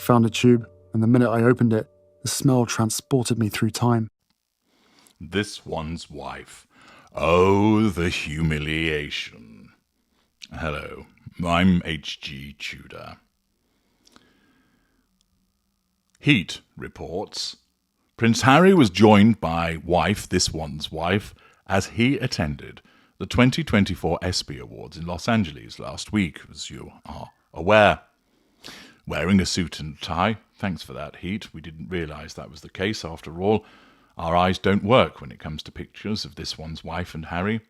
found a tube, and the minute I opened it, the smell transported me through time. This one's wife. Oh, the humiliation. Hello, I'm hgTudor. Heat reports Prince Harry was joined by this one's wife, as he attended the 2024 ESPY Awards in Los Angeles last week, as you are aware. Wearing a suit and tie. Thanks for that, Heat. We didn't realise that was the case. After all, our eyes don't work when it comes to pictures of this one's wife and Harry.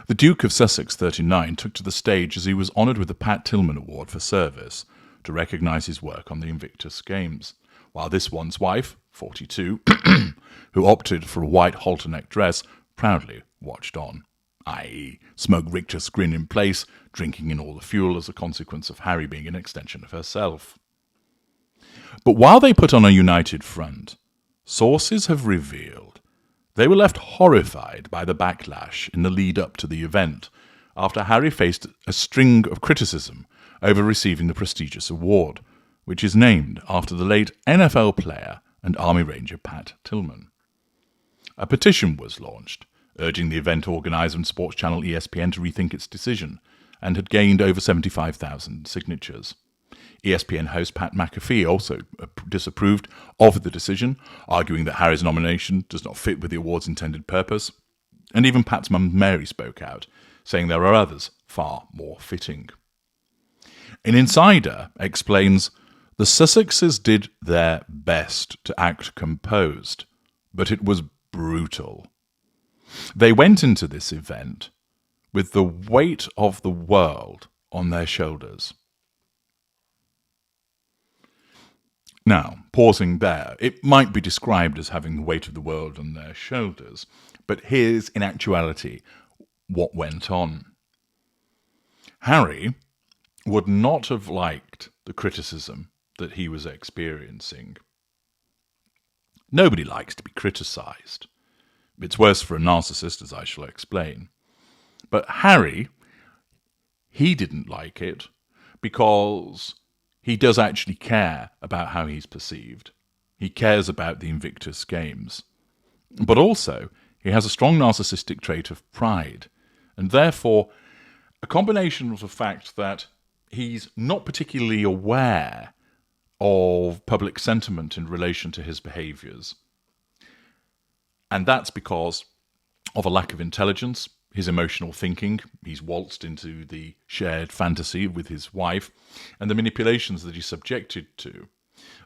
The Duke of Sussex, 39, took to the stage as he was honoured with the Pat Tillman Award for service to recognise his work on the Invictus Games, while this one's wife, 42, who opted for a white halter-neck dress, proudly watched on, i.e. smug rictus grin in place, drinking in all the fuel as a consequence of Harry being an extension of herself. But while they put on a united front, sources have revealed they were left horrified by the backlash in the lead-up to the event, after Harry faced a string of criticism over receiving the prestigious award, which is named after the late NFL player and Army Ranger Pat Tillman. A petition was launched, urging the event organiser and sports channel ESPN to rethink its decision, and had gained over 75,000 signatures. ESPN host Pat McAfee also disapproved of the decision, arguing that Harry's nomination does not fit with the award's intended purpose. And even Pat's mum Mary spoke out, saying there are others far more fitting. An insider explains the Sussexes did their best to act composed, but it was brutal. They went into this event with the weight of the world on their shoulders. Now, pausing there, it might be described as having the weight of the world on their shoulders, but here's, in actuality, what went on. Harry would not have liked the criticism that he was experiencing. Nobody likes to be criticised. It's worse for a narcissist, as I shall explain. But Harry, he didn't like it because he does actually care about how he's perceived. He cares about the Invictus Games. But also, he has a strong narcissistic trait of pride, and therefore a combination of the fact that he's not particularly aware of public sentiment in relation to his behaviours. And that's because of a lack of intelligence, his emotional thinking. He's waltzed into the shared fantasy with his wife, and the manipulations that he's subjected to,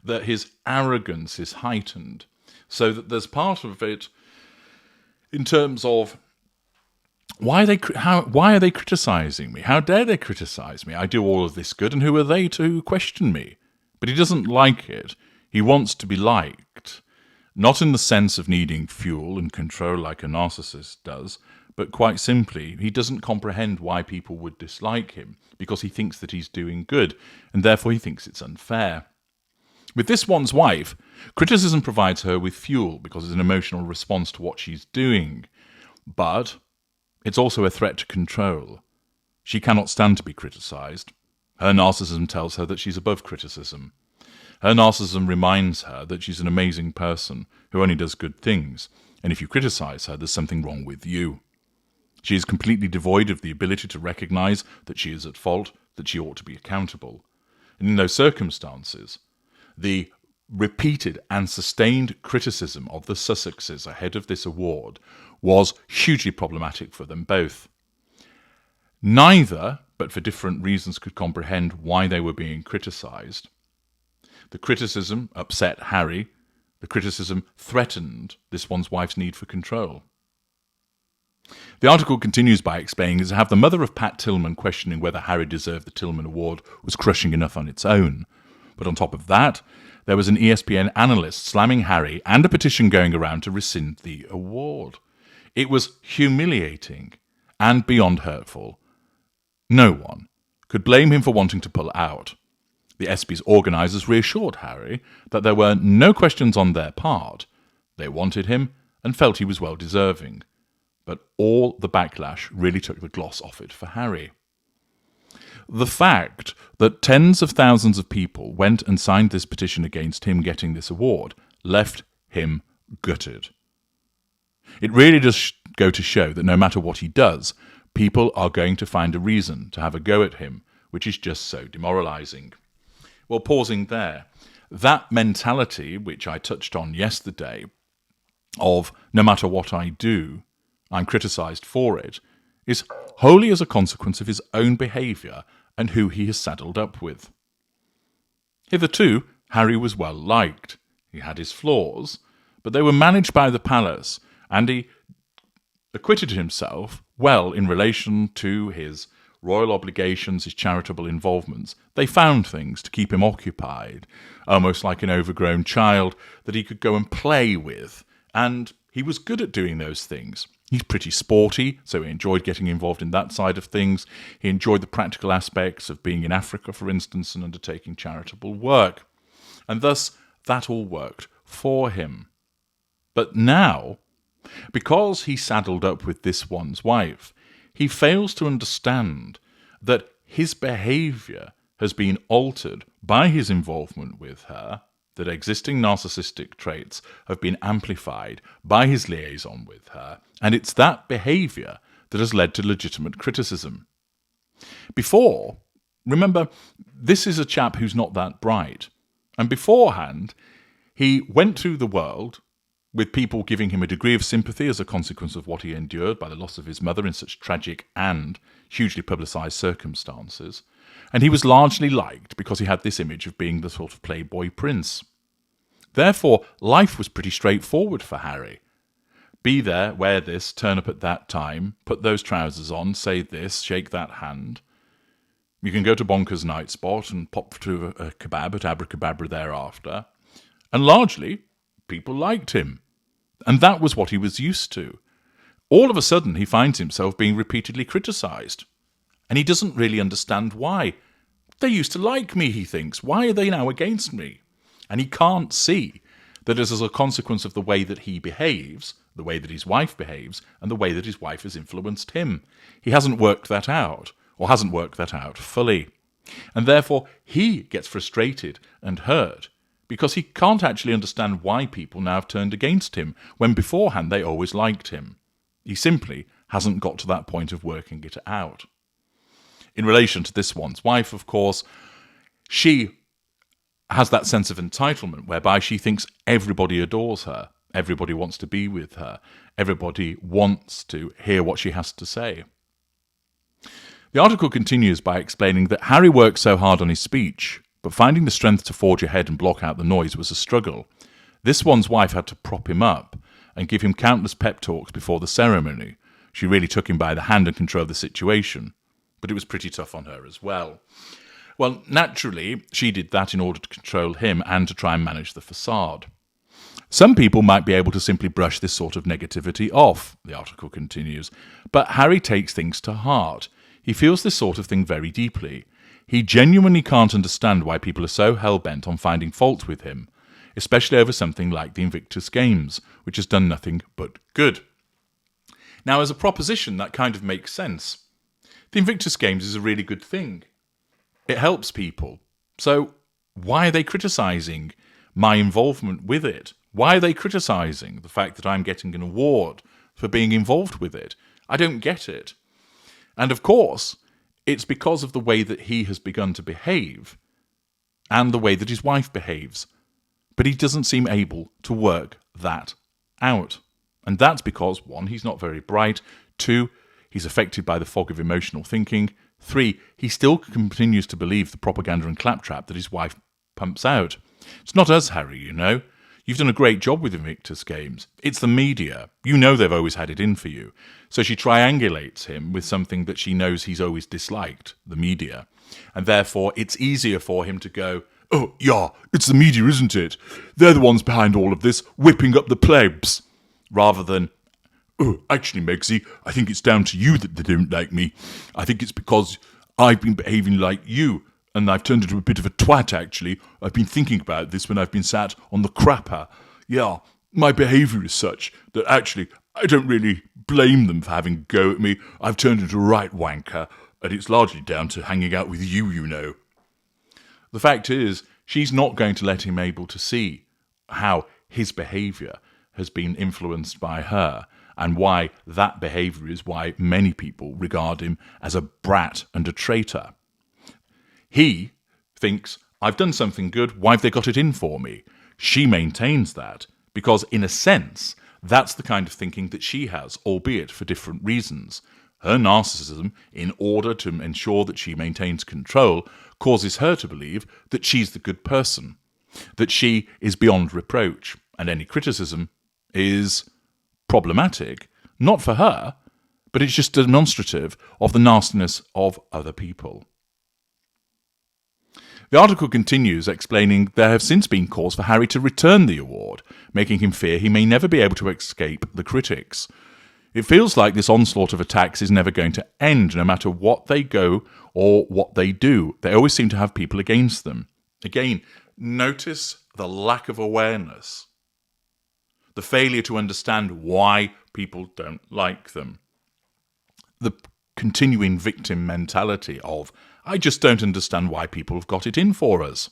that his arrogance is heightened, so that there's part of it in terms of why are they criticising me? How dare they criticise me? I do all of this good, and who are they to question me? But he doesn't like it. He wants to be liked, not in the sense of needing fuel and control like a narcissist does, but quite simply, he doesn't comprehend why people would dislike him, because he thinks that he's doing good, and therefore he thinks it's unfair. With this one's wife, criticism provides her with fuel because it's an emotional response to what she's doing. But it's also a threat to control. She cannot stand to be criticised. Her narcissism tells her that she's above criticism. Her narcissism reminds her that she's an amazing person who only does good things, and if you criticise her, there's something wrong with you. She is completely devoid of the ability to recognise that she is at fault, that she ought to be accountable. And in those circumstances, the repeated and sustained criticism of the Sussexes ahead of this award was hugely problematic for them both. Neither, but for different reasons, could comprehend why they were being criticised. The criticism upset Harry. The criticism threatened this one's wife's need for control. The article continues by explaining that to have the mother of Pat Tillman questioning whether Harry deserved the Tillman Award was crushing enough on its own. But on top of that, there was an ESPN analyst slamming Harry and a petition going around to rescind the award. It was humiliating and beyond hurtful. No one could blame him for wanting to pull out. The ESPY's organisers reassured Harry that there were no questions on their part. They wanted him and felt he was well deserving. But all the backlash really took the gloss off it for Harry. the fact that tens of thousands of people went and signed this petition against him getting this award left him gutted. It really does go to show that no matter what he does, people are going to find a reason to have a go at him, which is just so demoralising. Well, pausing there, that mentality, which I touched on yesterday, of no matter what I do, I'm criticised for it, is wholly as a consequence of his own behaviour and who he has saddled up with. Hitherto, Harry was well liked. He had his flaws, but they were managed by the palace, and he acquitted himself well in relation to his royal obligations, his charitable involvements. They found things to keep him occupied, almost like an overgrown child that he could go and play with, and he was good at doing those things. He's pretty sporty, so he enjoyed getting involved in that side of things. He enjoyed the practical aspects of being in Africa, for instance, and undertaking charitable work. And thus, that all worked for him. But now, because he saddled up with this one's wife, he fails to understand that his behaviour has been altered by his involvement with her, that existing narcissistic traits have been amplified by his liaison with her, and it's that behaviour that has led to legitimate criticism. Before, remember, this is a chap who's not that bright, and beforehand, he went through the world with people giving him a degree of sympathy as a consequence of what he endured by the loss of his mother in such tragic and hugely publicised circumstances. And he was largely liked because he had this image of being the sort of playboy prince. Therefore, life was pretty straightforward for Harry. Be there, wear this, turn up at that time, put those trousers on, say this, shake that hand. You can go to Bonker's Night Spot and pop to a kebab at Abracadabra thereafter. And largely, people liked him. And that was what he was used to. All of a sudden, he finds himself being repeatedly criticised. And he doesn't really understand why. They used to like me, he thinks. Why are they now against me? And he can't see that as a consequence of the way that he behaves, the way that his wife behaves, and the way that his wife has influenced him. He hasn't worked that out, or hasn't worked that out fully. And therefore, he gets frustrated and hurt, because he can't actually understand why people now have turned against him, when beforehand they always liked him. He simply hasn't got to that point of working it out. In relation to this one's wife, of course, she has that sense of entitlement whereby she thinks everybody adores her, everybody wants to be with her, everybody wants to hear what she has to say. The article continues by explaining that Harry worked so hard on his speech, but finding the strength to forge ahead and block out the noise was a struggle. This one's wife had to prop him up and give him countless pep talks before the ceremony. She really took him by the hand and controlled the situation, but it was pretty tough on her as well. Well, naturally, she did that in order to control him and to try and manage the facade. Some people might be able to simply brush this sort of negativity off, the article continues, but Harry takes things to heart. He feels this sort of thing very deeply. He genuinely can't understand why people are so hell-bent on finding fault with him, especially over something like the Invictus Games, which has done nothing but good. Now, as a proposition, that kind of makes sense. The Invictus Games is a really good thing. It helps people. So why are they criticising my involvement with it? Why are they criticising the fact that I'm getting an award for being involved with it? I don't get it. And of course, it's because of the way that he has begun to behave and the way that his wife behaves. But he doesn't seem able to work that out. And that's because, 1, he's not very bright, 2, he's affected by the fog of emotional thinking, 3, he still continues to believe the propaganda and claptrap that his wife pumps out. It's not us, Harry, you know. You've done a great job with Invictus Games. It's the media. You know they've always had it in for you. So she triangulates him with something that she knows he's always disliked, the media. And therefore, it's easier for him to go, oh, yeah, it's the media, isn't it? They're the ones behind all of this, whipping up the plebs. Rather than, oh, actually, Megsy, I think it's down to you that they don't like me. I think it's because I've been behaving like you. And I've turned into a bit of a twat, actually. I've been thinking about this when I've been sat on the crapper. Yeah, my behaviour is such that actually I don't really blame them for having a go at me. I've turned into a right wanker. and it's largely down to hanging out with you, you know. The fact is, she's not going to let him able to see how his behaviour has been influenced by her, and why that behaviour is why many people regard him as a brat and a traitor. He thinks, I've done something good, why have they got it in for me? She maintains that, because in a sense, that's the kind of thinking that she has, albeit for different reasons. Her narcissism, in order to ensure that she maintains control, causes her to believe that she's the good person, that she is beyond reproach, and any criticism is problematic, not for her, but it's just demonstrative of the nastiness of other people. The article continues explaining there have since been calls for Harry to return the award, making him fear he may never be able to escape the critics. It feels like this onslaught of attacks is never going to end, no matter what they go or what they do. They always seem to have people against them. Again, notice the lack of awareness, the failure to understand why people don't like them, the continuing victim mentality of, I just don't understand why people have got it in for us.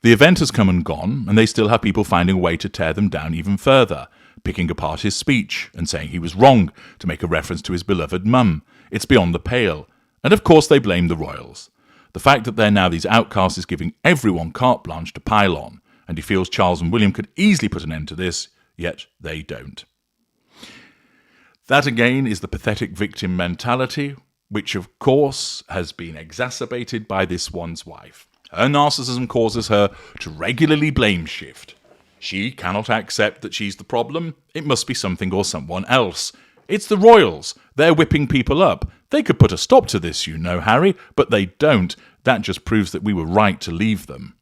The event has come and gone, and they still have people finding a way to tear them down even further, picking apart his speech and saying he was wrong to make a reference to his beloved mum. It's beyond the pale. And of course they blame the royals. The fact that they're now these outcasts is giving everyone carte blanche to pile on, and he feels Charles and William could easily put an end to this, yet they don't. That again is the pathetic victim mentality, which of course has been exacerbated by this one's wife. Her narcissism causes her to regularly blame shift. She cannot accept that she's the problem. It must be something or someone else. It's the royals. They're whipping people up. They could put a stop to this, you know, Harry, but they don't. That just proves that we were right to leave them.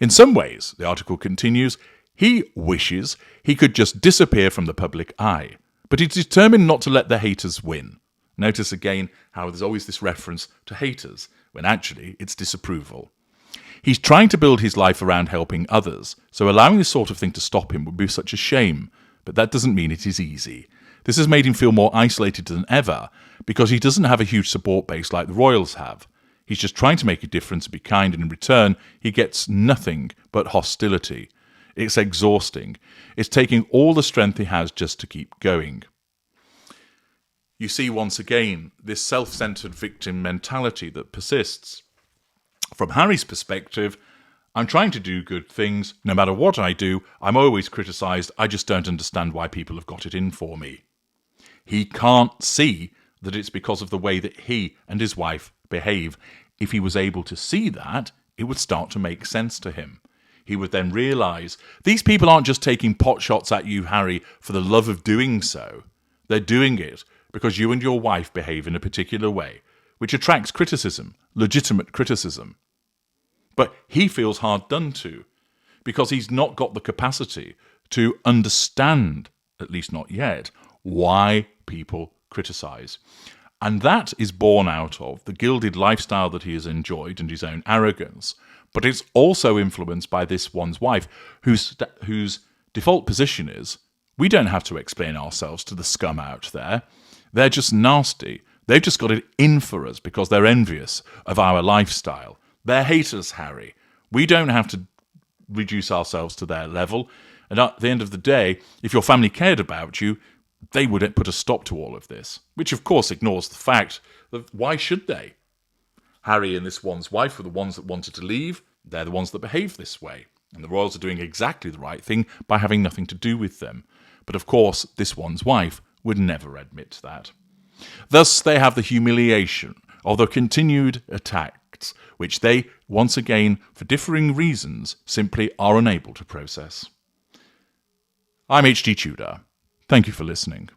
In some ways, the article continues, he wishes he could just disappear from the public eye, but he's determined not to let the haters win. Notice again how there's always this reference to haters, when actually it's disapproval. He's trying to build his life around helping others, so allowing this sort of thing to stop him would be such a shame, but that doesn't mean it is easy. This has made him feel more isolated than ever, because he doesn't have a huge support base like the royals have. He's just trying to make a difference and be kind, and in return, he gets nothing but hostility. It's exhausting. It's taking all the strength he has just to keep going. You see once again this self-centered victim mentality that persists. From Harry's perspective, I'm trying to do good things. No matter what I do, I'm always criticised. I just don't understand why people have got it in for me. He can't see that it's because of the way that he and his wife behave. If he was able to see that, it would start to make sense to him. He would then realise, these people aren't just taking pot shots at you, Harry, for the love of doing so. They're doing it because you and your wife behave in a particular way, which attracts criticism, legitimate criticism. But he feels hard done to, because he's not got the capacity to understand, at least not yet, why people criticise. And that is born out of the gilded lifestyle that he has enjoyed and his own arrogance. But it's also influenced by this one's wife, whose default position is, we don't have to explain ourselves to the scum out there. They're just nasty. They've just got it in for us because they're envious of our lifestyle. They're haters, Harry. We don't have to reduce ourselves to their level. And at the end of the day, if your family cared about you, they would put a stop to all of this, which of course ignores the fact that why should they? Harry and this one's wife were the ones that wanted to leave. They're the ones that behave this way. And the royals are doing exactly the right thing by having nothing to do with them. But of course, this one's wife would never admit that. Thus, they have the humiliation of the continued attacks, which they, once again, for differing reasons, simply are unable to process. I'm H.G. Tudor. Thank you for listening.